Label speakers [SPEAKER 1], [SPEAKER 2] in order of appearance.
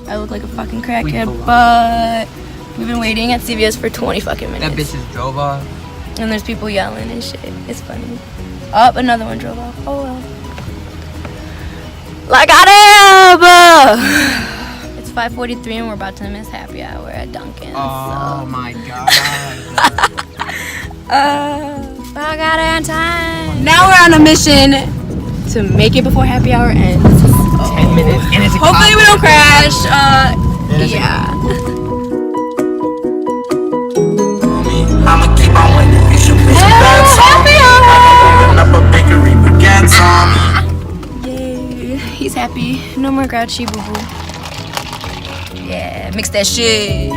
[SPEAKER 1] I look like a fucking crackhead, but we've been waiting at CVS for 20 fucking minutes.
[SPEAKER 2] That bitch just drove off.
[SPEAKER 1] And there's people yelling and shit. It's funny. Oh, another one drove off. Oh well. Like I am! It's 5:43 and we're about to miss happy hour at Dunkin'.
[SPEAKER 2] Oh my god.
[SPEAKER 1] I got it on time. Now we're on a mission to make it before happy hour ends.
[SPEAKER 2] 10 minutes. And it's a
[SPEAKER 1] hopefully we don't crash. Yeah.
[SPEAKER 3] I'ma keep on winning. You should be
[SPEAKER 1] Happy hour!
[SPEAKER 3] up a bakery baguettes on me.
[SPEAKER 1] Yay. He's happy. No more grouchy boo boo. Yeah, mix that shit.